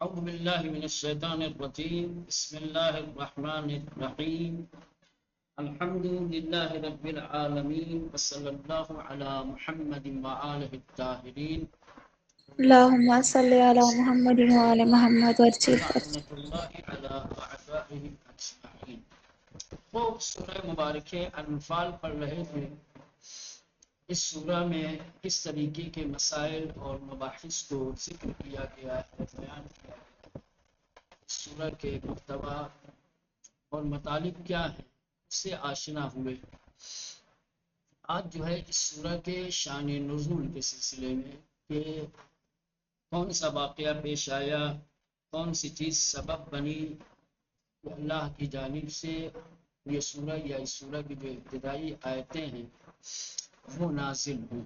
أعوذ بالله من الشيطان الرجيم بسم الله الرحمن الرحيم الحمد لله رب العالمين وصلى الله على محمد وآله الطاهرين اللهم صل على محمد وعلى محمد ورچیل کر ولعنة الله على أعدائهم أجمعين. خوب سورہ مبارکہ انفال پڑھ رہے تھے. اس سورہ میں کس طریقے کے مسائل اور مباحث کو ذکر کیا گیا ہے، بیان کیا گیا ہے. اس سورہ کے محتوا اور مطالب کیا ہیں اس سے آشنا ہوئے. آج جو ہے اس سورہ کے شان نزول کے سلسلے میں کہ کون سا واقعہ پیش آیا، کون سی چیز سبب بنی کہ اللہ کی جانب سے یہ سورہ یا اس سورہ کی جو ابتدائی آیتیں ہیں وہ نازل ہوئی.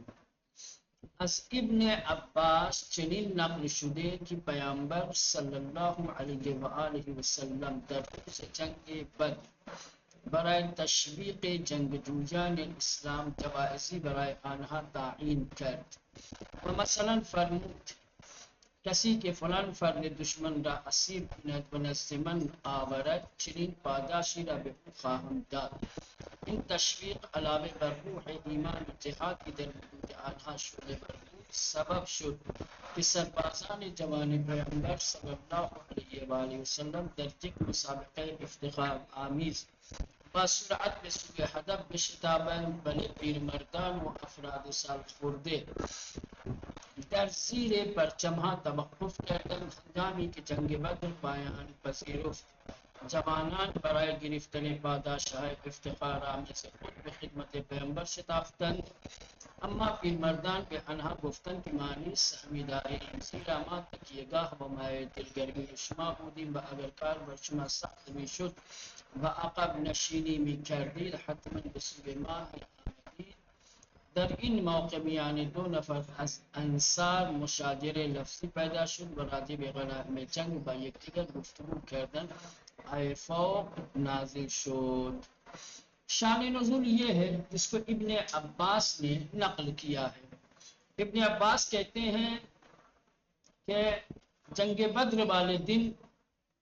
از ابن عباس چنین نقل شده که پیامبر صلی الله علیه و آله و سلم در روز جنگ بدر برای تشویق جنگجویان اسلام جوایزی برای آنها تعیین کرد و مثلا فرمود کسی که فلان فرد دشمن را اسیر کند و نزد من آورد چنین پاداشی را به او خواهم داد. این تشویق علاوه بر روح ایمان و جهاد که در وجود آنها شعله ور بود سبب شد که سربازان جوان پیامبر صلی الله علیه و آله و سلم در یک مسابقه افتخار آمیز با سرعت به سوی هدف بشتابند، ولی پیرمردان و افراد سال خورده در زیر پرچمها توقف کردند. هنگامی که جنگ بدر پایان پذیرفت جوانان برای گرفتن پاداشهای افتخار آمیز خود به خدمت پیامبر شتافتند، اما پیرمردان به آنها گفتند که ما نیز سهمی داریم، زیرا ما تکیهگاه و مایه دلگرمی شما بودیم و اگر کار بر شما سخت میشد و عقب نشینی میکردید حتما به سوی ما آمدید. در این موقع میان دو نفر از انصار مشاجره لفظی پیدا شد و راجع به غنایم جنگ با یکدیگر گفتگو کردند. آیه فوق نازل شد. شان نزول یہ ہے جس کو ابن عباس نے نقل کیا ہے. ابن عباس کہتے ہیں کہ جنگ بدر والے دن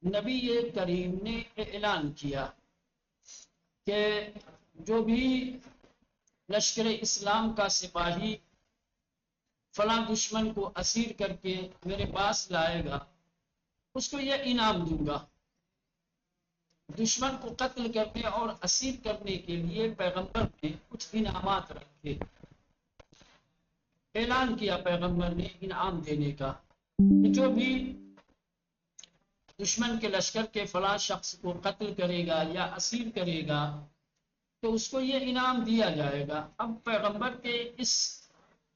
نبی کریم نے اعلان کیا کہ جو بھی لشکر اسلام کا سپاہی فلاں دشمن کو اسیر کر کے میرے پاس لائے گا اس کو یہ انعام دوں گا. دشمن کو قتل کرنے اور اسیر کرنے کے لیے پیغمبر نے کچھ انعامات رکھے. اعلان کیا پیغمبر نے انعام دینے کا کہ جو بھی دشمن کے لشکر کے فلاں شخص کو قتل کرے گا یا اسیر کرے گا تو اس کو یہ انعام دیا جائے گا. اب پیغمبر کے اس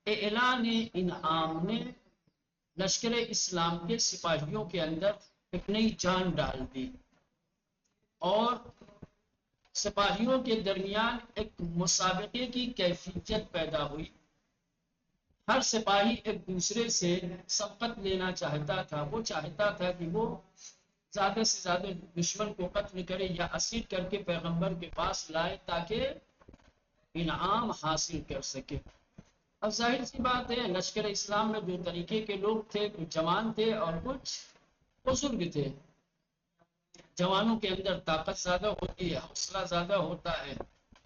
اعلان انعام نے لشکر اسلام کے سپاہیوں کے اندر ایک نئی جان ڈال دی اور سپاہیوں کے درمیان ایک مسابقے کی کیفیت پیدا ہوئی. ہر سپاہی ایک دوسرے سے سبقت لینا چاہتا تھا. وہ چاہتا تھا کہ وہ زیادہ سے زیادہ دشمن کو قتل کرے یا اسیر کر کے پیغمبر کے پاس لائے تاکہ انعام حاصل کر سکے. اب ظاہر سی بات ہے لشکر اسلام میں دو طریقے کے لوگ تھے، کچھ جوان تھے اور کچھ بزرگ تھے. جوانوں کے اندر طاقت زیادہ ہوتی ہے، حوصلہ زیادہ ہوتا ہے،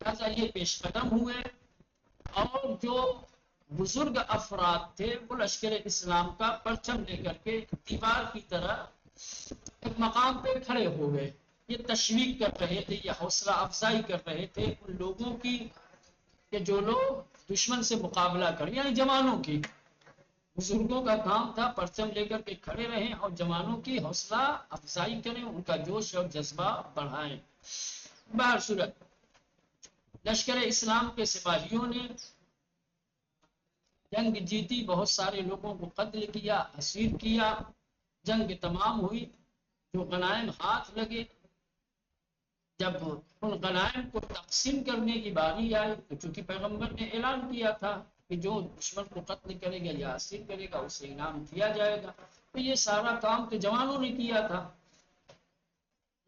لہٰذا یہ پیش قدم ہوئے. اور جو بزرگ افراد تھے وہ لشکر اسلام کا پرچم لے کر کے دیوار کی طرح ایک مقام پہ کھڑے ہو گئے. یہ تشویق کر رہے تھے، یہ حوصلہ افزائی کر رہے تھے ان لوگوں کی کہ جو لوگ دشمن سے مقابلہ کریں، یعنی جوانوں کی. بزرگوں کا کام تھا پرچم لے کر کے کھڑے رہیں اور جوانوں کی حوصلہ افزائی کریں، ان کا جوش اور جذبہ بڑھائیں. بہر صورت لشکر اسلام کے سپاہیوں نے جنگ جیتی، بہت سارے لوگوں کو قتل کیا، اسیر کیا. جنگ تمام ہوئی، جو غنائم ہاتھ لگے جب ان غنائم کو تقسیم کرنے کی باری آئی تو چونکہ پیغمبر نے اعلان کیا تھا کہ جو دشمن کو قتل کرے گا یا اسیر کرے گا اسے انعام دیا جائے گا، تو یہ سارا کام تو جوانوں نے کیا تھا.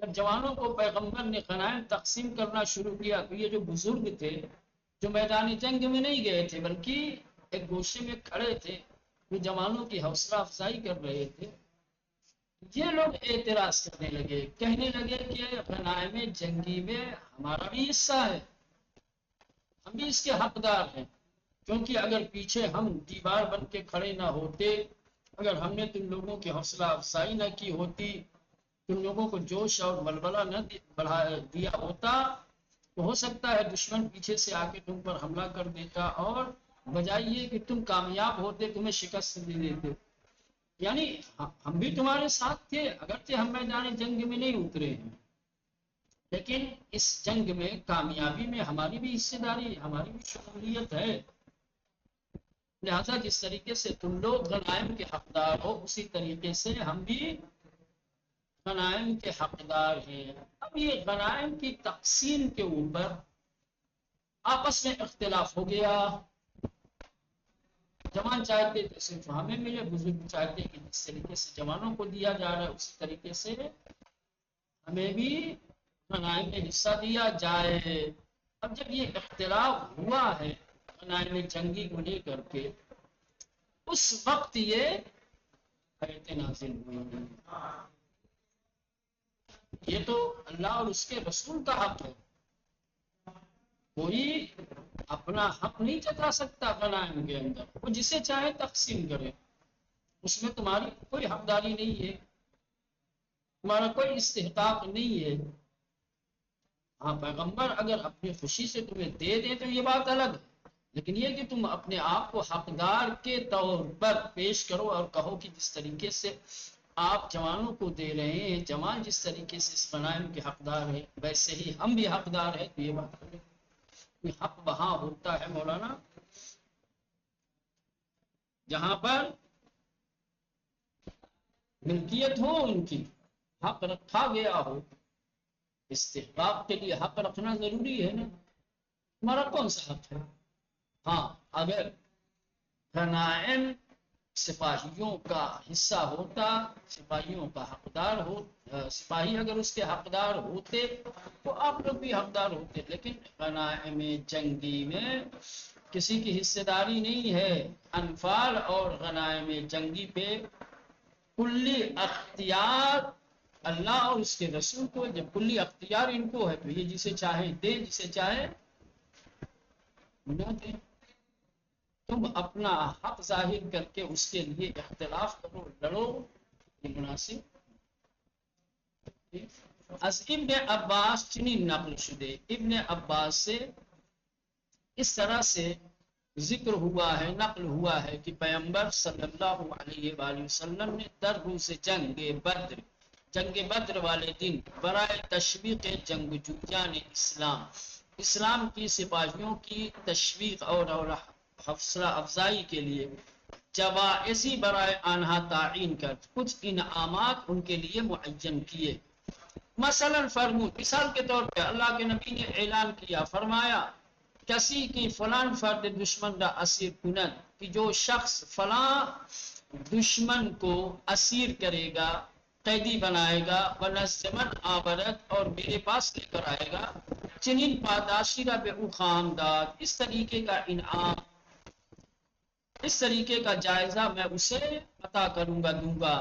جب جوانوں کو پیغمبر نے غنائم تقسیم کرنا شروع کیا تو یہ جو بزرگ تھے جو میدان جنگ میں نہیں گئے تھے بلکہ ایک گوشے میں کھڑے تھے، جو جوانوں کی حوصلہ افزائی کر رہے تھے، یہ لوگ اعتراض کرنے لگے، کہنے لگے کہ غنائم جنگی میں ہمارا بھی حصہ ہے، ہم بھی اس کے حقدار ہیں، کیونکہ اگر پیچھے ہم دیوار بن کے کھڑے نہ ہوتے، اگر ہم نے تم لوگوں کی حوصلہ افزائی نہ کی ہوتی، تم لوگوں کو جوش اور بلبلہ نہ بڑھا دیا ہوتا، تو ہو سکتا ہے دشمن پیچھے سے آ کے تم پر حملہ کر دیتا اور بجائے یہ کہ تم کامیاب ہوتے تمہیں شکست دے دیتے۔ یعنی ہم بھی تمہارے ساتھ تھے، اگرچہ ہم میدان جنگ میں نہیں اترے ہیں، لیکن اس جنگ میں کامیابی میں ہماری بھی حصے داری، ہماری بھی شمولیت ہے۔ لہذا جس طریقے سے تم لوگ غنائم کے حقدار ہو، اسی طریقے سے ہم بھی غنائم کے حقدار ہیں۔ اب یہ غنائم کی تقسیم کے اوپر آپس میں اختلاف ہو گیا۔ جوان چاہتے تو صرف ہمیں ملے، بزرگ چاہتے کہ جس طریقے سے جوانوں کو دیا جا رہا ہے اسی طریقے سے ہمیں بھی غنائم میں حصہ دیا جائے۔ اب جب یہ اختلاف ہوا ہے غنائم جنگی کو لے کر کے، اس وقت یہ آیت نازل ہوئی۔ یہ تو اللہ اور اس کے رسول کا حق ہے، کوئی اپنا حق نہیں جتا سکتا غنائم کے اندر، وہ جسے چاہے تقسیم کرے، اس میں تمہاری کوئی حقداری نہیں ہے، تمہارا کوئی استحقاق نہیں ہے۔ ہاں پیغمبر اگر اپنی خوشی سے تمہیں دے دیں تو یہ بات الگ ہے، لیکن یہ کہ تم اپنے آپ کو حقدار کے طور پر پیش کرو اور کہو کہ جس طریقے سے آپ جوانوں کو دے رہے ہیں، جوان جس طریقے سے اس غنائم کے حقدار ہیں ویسے ہی ہم بھی حقدار ہیں، تو یہ بات الگ ہے۔ حق وہاں ہوتا ہے مولانا جہاں پر ملکیت ہو، ان کی حق رکھا گیا ہو۔ استحقاق کے لیے حق رکھنا ضروری ہے نا، ہمارا کون سا حق ہے؟ ہاں اگر غنائم سپاہیوں کا حصہ ہوتا، سپاہیوں کا حقدار ہو، سپاہی اگر اس کے حقدار ہوتے تو آپ لوگ بھی حقدار ہوتے، لیکن غنائم جنگی میں کسی کی حصہ داری نہیں ہے۔ انفال اور غنائم جنگی پہ کلی اختیار اللہ اور اس کے رسول کو، جب کلی اختیار ان کو ہے تو یہ جسے چاہے دے، جسے چاہے نہ دے۔ تم اپنا حق ظاہر کر کے اس کے لیے اختلاف کرو، لڑو، یہ مناسب۔ از ابن عباس چنین نقل شدے، ابن عباس سے اس طرح سے ذکر ہوا ہے، نقل ہوا ہے کہ پیغمبر صلی اللہ علیہ وآلہ وسلم نے در روز جنگ بدر والے دن برائے تشویق جنگجویان اسلام کی سپاہیوں کی تشویق اور حوصلہ افزائی کے لیے جوائزی برائے آنہا تعین کر کچھ انعامات ان کے لیے معین کیے۔ مثلا فرمود، مثال کے طور پہ اللہ کے نبی نے اعلان کیا، فرمایا کسی کی فلان فرد دشمن را اسیر کنند، کہ جو شخص فلاں دشمن کو اسیر کرے گا، قیدی بنائے گا، ونظمن آورت اور میرے پاس لے کر آئے گا، چنین پاداشی را بے او خواہم داد، اس طریقے کا انعام، اس طریقے کا جائزہ میں اسے عطا کروں گا، دوں گا۔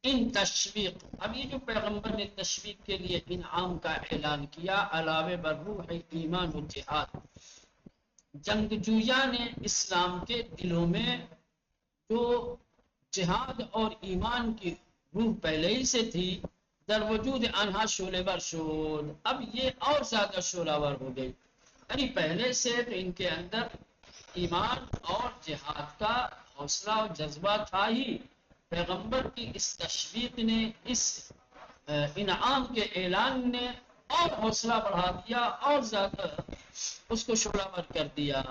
ان تشویق، اب یہ جو پیغمبر نے تشویق کے لیے انعام کا اعلان کیا، علاوہ بر روح ایمان و جہاد، جنگجویان اسلام کے دلوں میں جو جہاد اور ایمان کی روح پہلے ہی سے تھی، در وجود انہا شعلہ بر شد، اب یہ اور زیادہ شعلہ ور ہو گئی، یعنی پہلے سے تو ان کے اندر ایمان اور جہاد کا حوصلہ اور جذبہ تھا ہی، پیغمبر کی اس تشویق نے، اس انعام کے اعلان نے اور حوصلہ بڑھا دیا اور زیادہ اس کو شعلہ ور کر دیا۔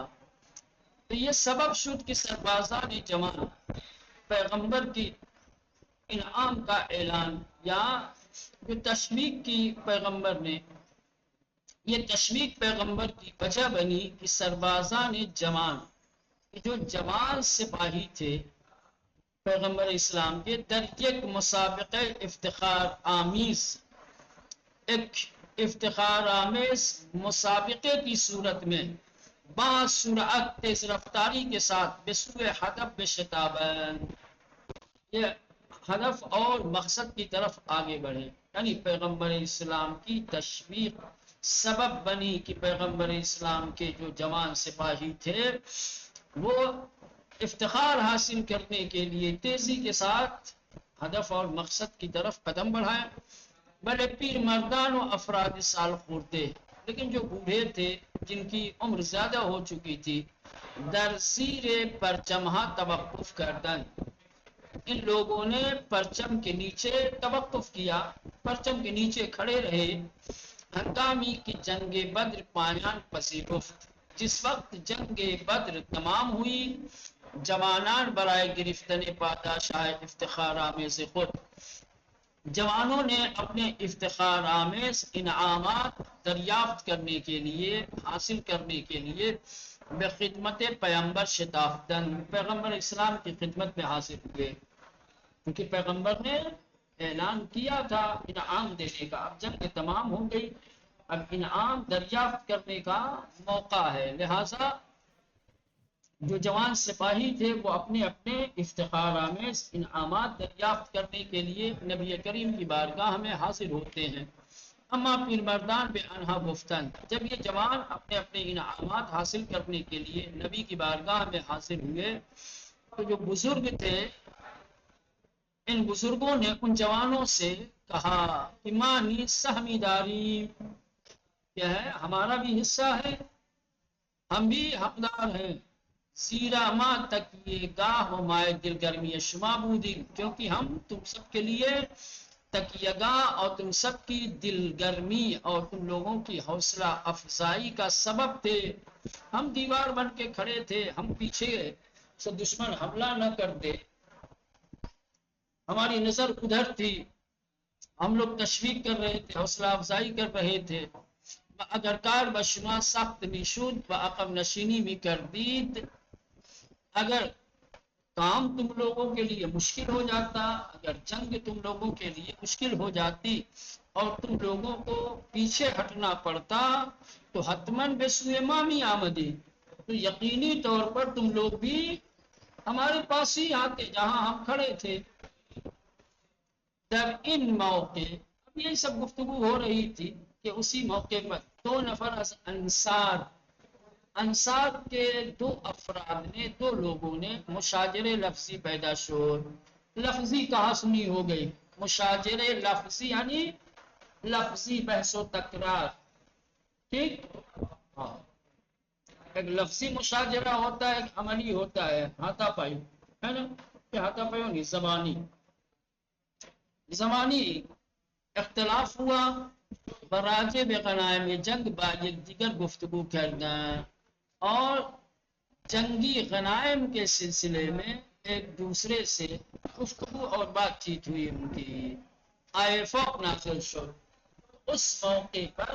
تو یہ سبب شد کہ سربازان جوان پیغمبر کی انعام کا اعلان یا جو تشویق کی پیغمبر نے، یہ تشویق پیغمبر کی وجہ بنی کہ سربازان جوان، جو جوان سپاہی تھے پیغمبر اسلام کے، در یک مسابقہ افتخار آمیز، ایک افتخار آمیز مسابقے کی صورت میں، با سرعت تیز رفتاری کے ساتھ، بسوء حدب بشتابن، یہ ہدف اور مقصد کی طرف آگے بڑھے، یعنی پیغمبر اسلام کی تشویق سبب بنی کہ پیغمبر اسلام کے جو جوان سپاہی تھے وہ افتخار حاصل کرنے کے لیے تیزی کے ساتھ ہدف اور مقصد کی طرف قدم بڑھائیں۔ بڑے پیر مردان و افراد سال خورتے، لیکن جو بوڑھے تھے جن کی عمر زیادہ ہو چکی تھی، در زیر پرچمہ توقف کردن، ان لوگوں نے پرچم کے نیچے توقف کیا، پرچم کے نیچے کھڑے رہے۔ ہنگامی کی جنگ بدر پایان پذیرفت، جس وقت جنگ بدر تمام ہوئی، جوانان برائے گرفتن پادشاہ افتخار آمیز خود، جوانوں نے اپنے افتخار آمیز انعامات دریافت کرنے کے لیے، حاصل کرنے کے لیے بخدمت پیغمبر شتافتن، پیغمبر اسلام کی خدمت میں حاصل ہوئے، کیونکہ پیغمبر نے اعلان کیا تھا انعام دینے کا۔ اب جنگ تمام ہو گئی، اب انعام دریافت کرنے کا موقع ہے، لہذا جو جوان سپاہی تھے وہ اپنے اپنے افتخار آمیز انعامات دریافت کرنے کے لیے نبی کریم کی بارگاہ میں حاضر ہوتے ہیں۔ اما پیر مردان بے انہا گفتن، جب یہ جوان اپنے اپنے انعامات حاصل کرنے کے لیے نبی کی بارگاہ میں حاضر ہوئے تو جو بزرگ تھے ان بزرگوں نے ان جوانوں سے کہا کہ مانی سہمی داری، کیا ہے ہمارا بھی حصہ ہے، ہم بھی حقدار ہیں، زیرا ماں تک یہ گاہ و مائے دل گرمی شما بودی، کیونکہ ہم تم سب کے لیے تکیہ گاہ اور تم سب کی دل گرمی اور تم لوگوں کی حوصلہ افزائی کا سبب تھے۔ ہم دیوار بن کے کھڑے تھے، ہم پیچھے سے دشمن حملہ نہ کر دے، ہماری نظر ادھر تھی، ہم لوگ تشویق کر رہے تھے، حوصلہ افزائی کر رہے تھے۔ اگر کار بشما سخت میشود و عقب نشینی می کردید، اگر کام تم لوگوں کے لیے مشکل ہو جاتا، اگر جنگ تم لوگوں کے لیے مشکل ہو جاتی اور تم لوگوں کو پیچھے ہٹنا پڑتا تو حتماً بے سوئے مامی آمدی، تو یقینی طور پر تم لوگ بھی ہمارے پاس ہی آتے جہاں ہم کھڑے تھے۔ در ان موقع، اب یہی سب گفتگو ہو رہی تھی کہ اسی موقع پر دو نفر از انصار کے دو افراد نے، دو لوگوں نے مشاجرے لفظی پیدا شد، لفظی کہا سنی ہو گئی، مشاجرے لفظی یعنی لفظی بحث و تکرار، ٹھیک، ہاں، ایک لفظی مشاجرہ ہوتا ہے، ایک عملی ہوتا ہے، ہاتھا پائی ہے نا، کہ ہاتھا پائی نہیں، زمانی اختلاف ہوا، براجع بغنائم جنگ با یک دیگر گفتگو کردن، اور جنگی غنائم کے سلسلے میں ایک دوسرے سے گفتگو اور بات چیت ہوئی ان کی۔ آئے فوق نازل شد، اس موقع پر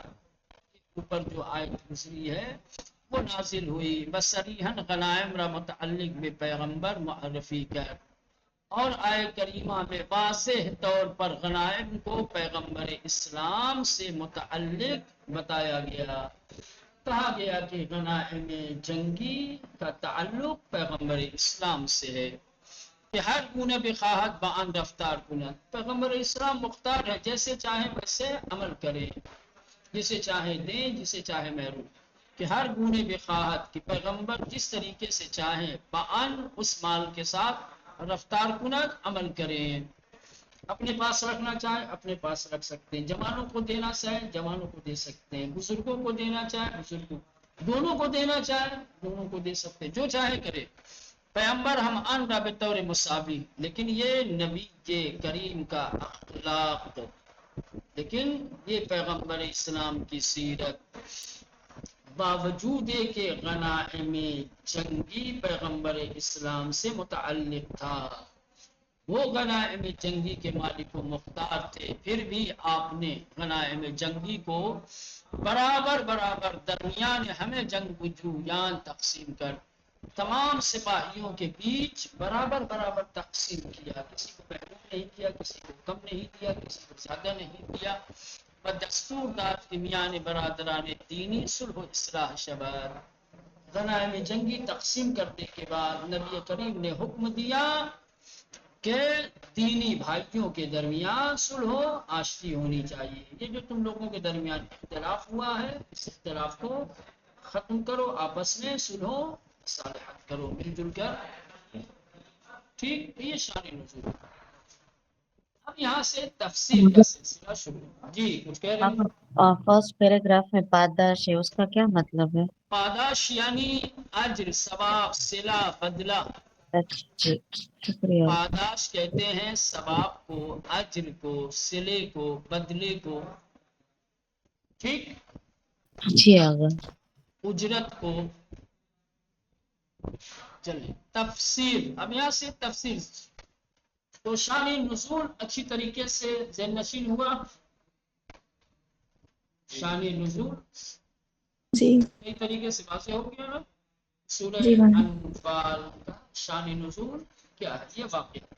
اوپر جو آیت گزری ہے وہ نازل ہوئی، بصریحاً غنائم را متعلق بے پیغمبر معرفی کر، اور آئے کریمہ میں واضح طور پر غنائم کو پیغمبر اسلام سے متعلق بتایا گیا، کہا گیا کہ غنائم جنگی کا تعلق پیغمبر اسلام سے ہے، کہ ہر گونے بخواہت بآن رفتار کنت، پیغمبر اسلام مختار ہے، جیسے چاہے ویسے عمل کرے، جسے چاہے دیں جسے چاہے محروم، کہ ہر گونے بخواہت کہ پیغمبر جس طریقے سے چاہیں بآن اس مال کے ساتھ رفتار کنت عمل کریں، اپنے پاس رکھنا چاہیں اپنے پاس رکھ سکتے ہیں، جوانوں کو دینا چاہیں جوانوں کو دے سکتے ہیں، بزرگوں کو دینا چاہیں بزرگوں دونوں کو دینا چاہیں دونوں کو دے سکتے ہیں، جو چاہے کرے۔ پیغمبر ہم ان را بطور مساوی، لیکن یہ نبی کریم کا اخلاق، لیکن یہ پیغمبر اسلام کی سیرت، باوجود کہ غنائم جنگی پیغمبر اسلام سے متعلق تھا، وہ غنائم جنگی کے مالک و مختار تھے، پھر بھی آپ نے غنائم جنگی کو برابر برابر درمیان ہمیں جنگ جویان تقسیم کر تمام سپاہیوں کے بیچ برابر برابر تقسیم کیا، کسی کو محروم نہیں کیا، کسی کو کم نہیں دیا، کسی کو زیادہ نہیں دیا، بدستور داد کے میان برادران دینی صلح و اصلاح شباب۔ غنائم جنگی تقسیم کرنے کے بعد نبی کریم نے حکم دیا کہ دینی بھائیوں کے درمیان صلح و آشتی ہونی چاہیے. یہ جو تم لوگوں کے درمیان اختلاف ہوا ہے اس اختلاف کو ختم کرو، آپس میں صلح و صالحت کرو، مل جل کر. ٹھیک، یہ شان نزول. اب یہاں سے تفسیر کا سلسلہ شروع. جی کچھ کہہ رہے اب ہیں؟ فرسٹ پیراگراف میں پاداش ہے، اس کا کیا مطلب ہے؟ پاداش یعنی اجر، ثواب، صلہ، بدلہ. اچھا جی، شکریہ. پاداش کہتے ہیں ثواب کو، اجر کو، صلے کو، بدلے کو. ٹھیک، جی آگا. اجرت کو. چلیں تفسیر. اب یہاں سے تفسیر تو شان نزول اچھی طریقے سے ذہن نشین ہوا. شان نزول جی کئی طریقے سے واضح ہو گیا نا. سورہ جی مولانا. انفال کا شان نزول کیا ہے، یہ واقعہ.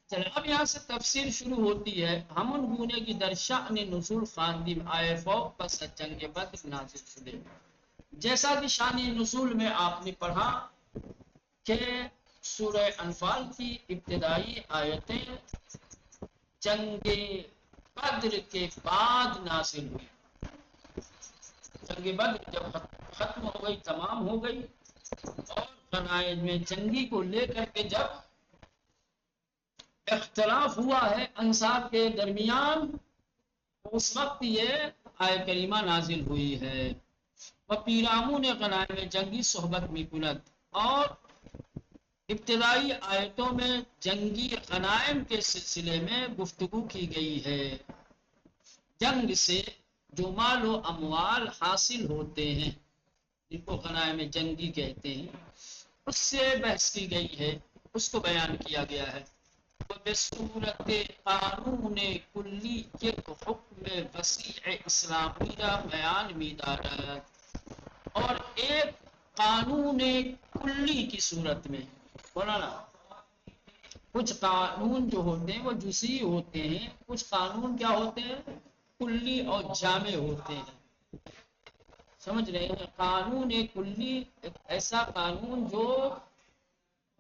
چلیں اب یہاں سے تفسیر شروع ہوتی ہے. ہمن گونے کی در شأن نزول خواندیم آئے فوق پس جنگ بدر نازل شدے. جیسا کہ شان نزول میں آپ نے پڑھا کہ سورہ انفال کی ابتدائی آیتیں جنگ بدر کے بعد نازل ہوئی. جنگ بدر جب ختم ہو گئی، تمام ہو گئی، اور غنائم میں جنگی کو لے کر کے جب اختلاف ہوا ہے انصار کے درمیان، اس وقت یہ آیت کریمہ نازل ہوئی ہے. و پیراموں نے غنائم جنگی صحبت میں کنت. اور ابتدائی آیتوں میں جنگی غنائم کے سلسلے میں گفتگو کی گئی ہے. جنگ سے جو مال و اموال حاصل ہوتے ہیں جن کو غنائم جنگی کہتے ہیں، اس سے بحث کی گئی ہے، اس کو بیان کیا گیا ہے. بصورت قانون کلی یک حکم وسیع اسلامی را بیان می دارد. اور ایک قانون کلی کی صورت میں بولا نا. کچھ قانون جو ہوتے ہیں وہ جزئی ہوتے ہیں، کچھ قانون کیا ہوتے ہیں، کلی اور جامع ہوتے ہیں. سمجھ رہے ہیں؟ قانون کلی ایک ایسا قانون جو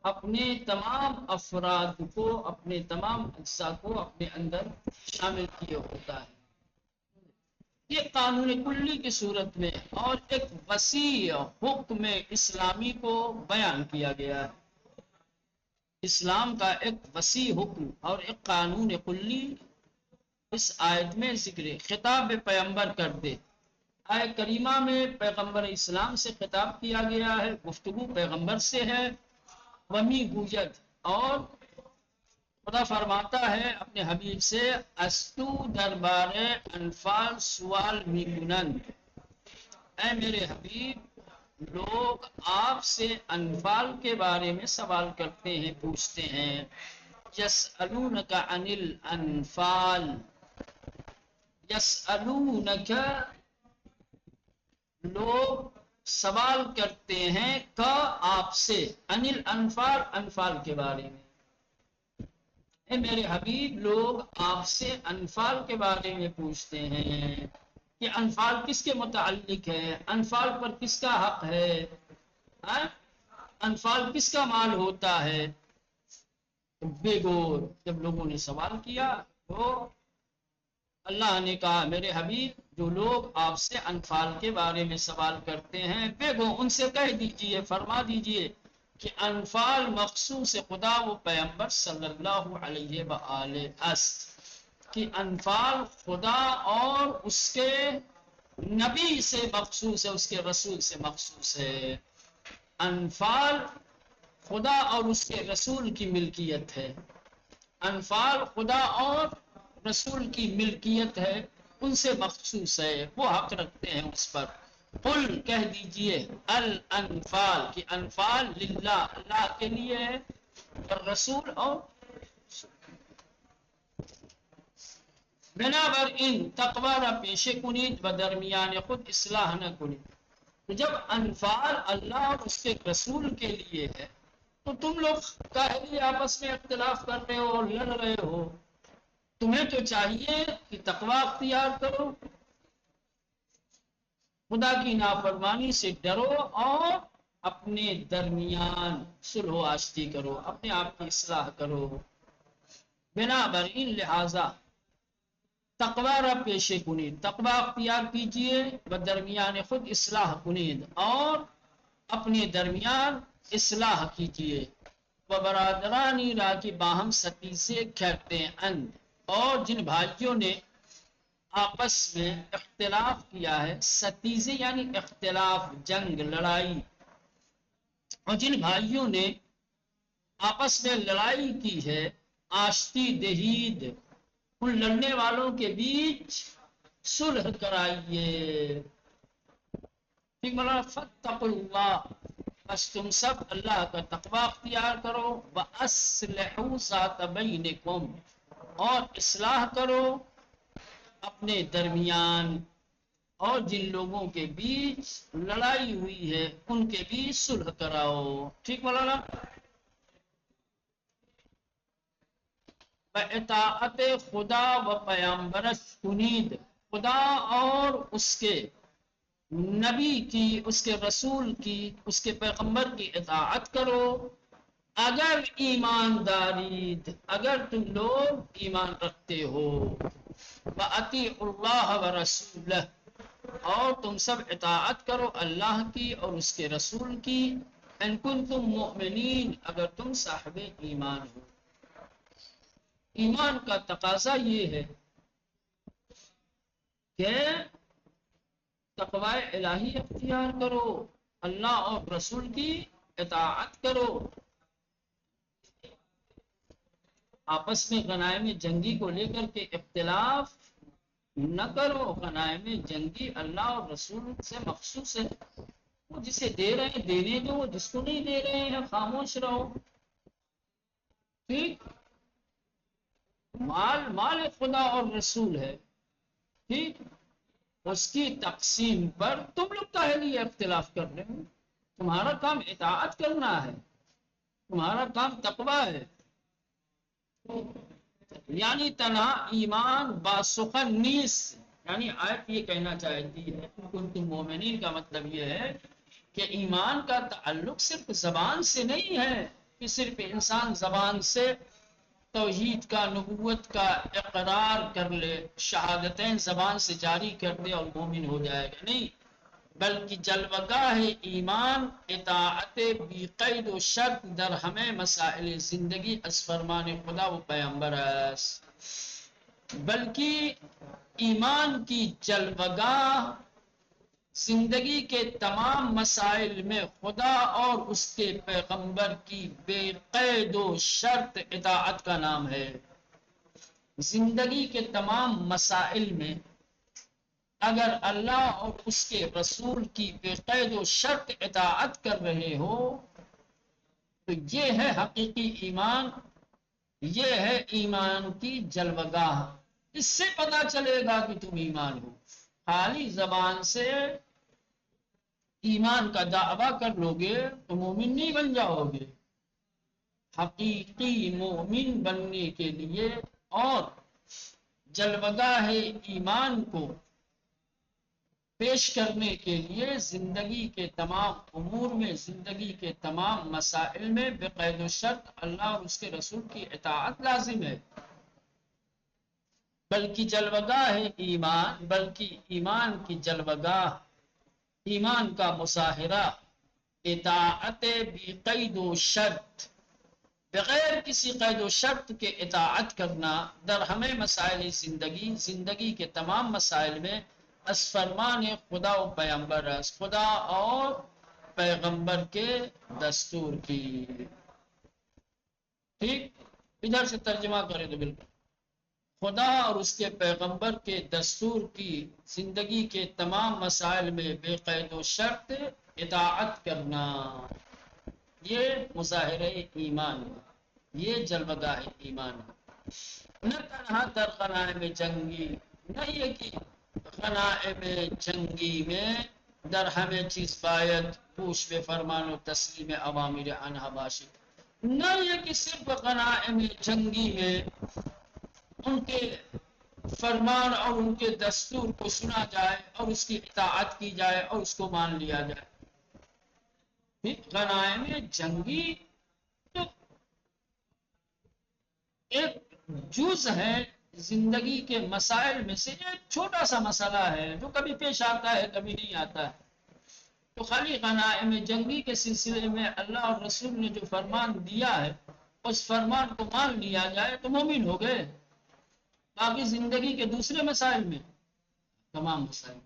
اپنے تمام افراد کو، اپنے تمام اجزاء کو اپنے اندر شامل کیے ہوتا ہے. یہ قانون کلی کی صورت میں. اور ایک وسیع حکم اسلامی کو بیان کیا گیا ہے. اسلام کا ایک وسیع حکم اور ایک قانون کلی اس آیت میں ذکر. خطاب پیغمبر کر دے. آیت کریمہ میں پیغمبر اسلام سے خطاب کیا گیا ہے، گفتگو پیغمبر سے ہے. ومی گوید، اور خدا فرماتا ہے اپنے حبیب سے استو دربار انفال سوال می کنند. اے میرے حبیب، لوگ آپ سے انفال کے بارے میں سوال کرتے ہیں، پوچھتے ہیں. یسألونک عن الانفال، یسألونک لوگ سوال کرتے ہیں کا آپ سے، عن الانفال انفال کے بارے میں. اے میرے حبیب، لوگ آپ سے انفال کے بارے میں پوچھتے ہیں کہ انفال کس کے متعلق ہے، انفال پر کس کا حق ہے، انفال کس کا مال ہوتا ہے. بے گور جب لوگوں نے سوال کیا تو اللہ نے کہا میرے حبیب، جو لوگ آپ سے انفال کے بارے میں سوال کرتے ہیں، بے گو ان سے کہہ دیجئے، فرما دیجئے کہ انفال مخصوص خدا و پیغمبر صلی اللہ علیہ وآلہ است، کہ انفال خدا اور اس کے نبی سے مخصوص ہے، اس کے رسول سے مخصوص ہے. انفال خدا اور اس کے رسول کی ملکیت ہے. انفال خدا اور رسول کی ملکیت ہے، ان سے مخصوص ہے، وہ حق رکھتے ہیں اس پر. قل کہہ دیجئے الانفال، کہ انفال للہ اللہ کے لیے ہے، اور رسول اور بنابر ان تقوی را پیشے کنید و درمیان خود اصلاح نہ کنید. تو جب انفال اللہ اور اس کے رسول کے لیے ہے تو تم لوگ کاہلی آپس میں اختلاف کر رہے ہو، لڑ رہے ہو. تمہیں تو چاہیے کہ تقوی اختیار کرو، خدا کی نافرمانی سے ڈرو، اور اپنے درمیان صلح و آشتی کرو، اپنے آپ کی اصلاح کرو. بنا بر این لہذا تقوی را پیشے کنید، تقوی اختیار کیجئے و درمیان خود اصلاح کنید اور اپنے درمیان اصلاح کیجئے. و برادرانی را کی باہم ستیزے کرتے اند، اور جن بھائیوں نے آپس میں اختلاف کیا ہے، ستیزے یعنی اختلاف، جنگ، لڑائی، اور جن بھائیوں نے آپس میں لڑائی کی ہے، آشتی دہید، ان لڑنے والوں کے بیچ صلح کرائیے. ٹھیک مولانا، فاتقوا اللہ، بس تم سب اللہ کا تقوی اختیار کرو. وَأَصْلِحُوا ذَاتَ بَيْنِكُمْ، اور اصلاح کرو اپنے درمیان، اور جن لوگوں کے بیچ لڑائی ہوئی ہے ان کے بیچ صلح کراؤ. ٹھیک مولانا. اطاعت خدا و پیامبرش کنید، خدا اور اس کے نبی کی، اس کے رسول کی، اس کے پیغمبر کی اطاعت کرو. اگر ایماندارید، اگر تم لوگ ایمان رکھتے ہو. وَأَطِیعُوا اللَّهَ وَرَسُولَهُ، اور تم سب اطاعت کرو اللہ کی اور اس کے رسول کی. ان کنتم مؤمنین، اگر تم صاحب ایمان ہو. ایمان کا تقاضا یہ ہے کہ تقوی الہی اختیار کرو، اللہ اور رسول کی اطاعت کرو. آپس میں غنائم جنگی کو لے کر کے اختلاف نہ کرو. غنائم جنگی اللہ اور رسول سے مخصوص ہے. وہ جسے دے رہے ہیں دینے دو، جس کو نہیں دے رہے ہیں خاموش رہو. ٹھیک، مال خدا اور رسول ہے. ٹھیک، اس کی تقسیم پر تم لوگ کاہے لیے اختلاف کر رہے ہو؟ تمہارا کام اطاعت کرنا ہے، تمہارا کام تقوی ہے. یعنی تنہا ایمان باسخن نیس، یعنی آیت یہ کہنا چاہتی ہے کنتم مومنین کا مطلب یہ ہے کہ ایمان کا تعلق صرف زبان سے نہیں ہے کہ صرف انسان زبان سے توحید کا، نبوت کا اقرار کر لے، شہادتیں زبان سے جاری کر دے اور مومن ہو جائے گا. نہیں، بلکہ جلوگاہ ایمان اطاعت بی قید و شرط در ہمیں مسائل زندگی از فرمان خدا و پیغمبر است. بلکہ ایمان کی جلوگاہ زندگی کے تمام مسائل میں خدا اور اس کے پیغمبر کی بے قید و شرط اطاعت کا نام ہے. زندگی کے تمام مسائل میں اگر اللہ اور اس کے رسول کی بے قید و شرط اطاعت کر رہے ہو تو یہ ہے حقیقی ایمان، یہ ہے ایمان کی جلوگاہ. اس سے پتہ چلے گا کہ تم ایمان ہو. خالی زبان سے ایمان کا دعویٰ کر لو گے تو مومن نہیں بن جاؤ گے. حقیقی مومن بننے کے لیے اور جلوگاہ ایمان کو پیش کرنے کے لیے زندگی کے تمام امور میں، زندگی کے تمام مسائل میں بقید و شرط اللہ اور اس کے رسول کی اطاعت لازم ہے. بلکہ جلوگاہ ایمان، بلکہ ایمان کی جلوگاہ، ایمان کا مظاہرہ اطاعت بقید و شرط، بغیر کسی قید و شرط کے اطاعت کرنا در ہمیں مسائل زندگی، زندگی کے تمام مسائل میں اس فرمان خدا و پیغمبر، اس خدا اور پیغمبر کے دستور کی. ٹھیک، ادھر سے ترجمہ کریں تو بالکل خدا اور اس کے پیغمبر کے دستور کی زندگی کے تمام مسائل میں بے قید و شرط اطاعت کرنا، یہ مظاہرہ ایمان ہے، یہ جلوگاہ ایمان ہے. نہ تنہا در غنائم جنگی، نہ یہ کہ غنائم جنگی میں در ہمیں چیز باید پوش بے فرمان و تسلیم اوامر انہا باشد. نہ یہ کہ صرف غنائم جنگی میں ان کے فرمان اور ان کے دستور کو سنا جائے اور اس کی اطاعت کی جائے اور اس کو مان لیا جائے. غنائم جنگی تو ایک جز ہے زندگی کے مسائل میں سے، ایک چھوٹا سا مسئلہ ہے جو کبھی پیش آتا ہے کبھی نہیں آتا ہے۔ تو خالی غنائم جنگی کے سلسلے میں اللہ اور رسول نے جو فرمان دیا ہے اس فرمان کو مان لیا جائے تو مومن ہو گئے۔ باقی زندگی کے دوسرے مسائل میں تمام مسائل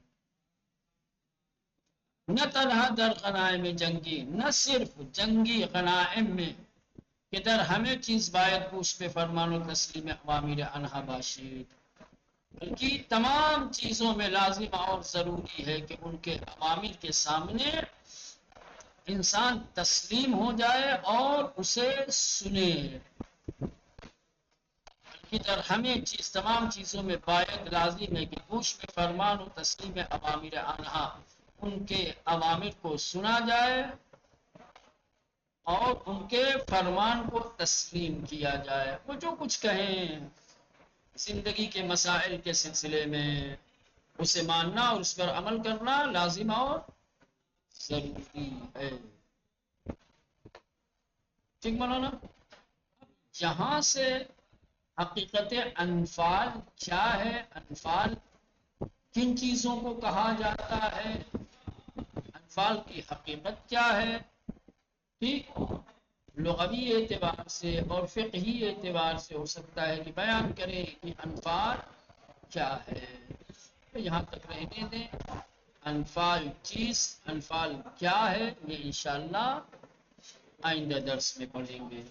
نہ تنہا در غنائم جنگی، نہ صرف جنگی غنائم میں کہ در ہمیں چیز باید پوش پہ فرمان و تسلیم اوامر انہا باشید، بلکہ تمام چیزوں میں لازم اور ضروری ہے کہ ان کے اوامر کے سامنے انسان تسلیم ہو جائے اور اسے سنے۔ بلکہ در ہمیں چیز تمام چیزوں میں باید لازم ہے کہ پوش پہ فرمان و تسلیم اوامر انہا، ان کے اوامر کو سنا جائے اور ان کے فرمان کو تسلیم کیا جائے۔ وہ جو کچھ کہیں زندگی کے مسائل کے سلسلے میں اسے ماننا اور اس پر عمل کرنا لازم اور ضروری ہے۔ ٹھیک مولانا؟ یہاں سے حقیقت انفال کیا ہے، انفال کن چیزوں کو کہا جاتا ہے، انفال کی حقیقت کیا ہے، ٹھیک لغوی اعتبار سے اور فقہی اعتبار سے ہو سکتا ہے کہ بیان کریں کہ انفال کیا ہے۔ تو یہاں تک رہنے دیں، انفال چیز، انفال کیا ہے، یہ انشاءاللہ آئندہ درس میں پڑھیں گے۔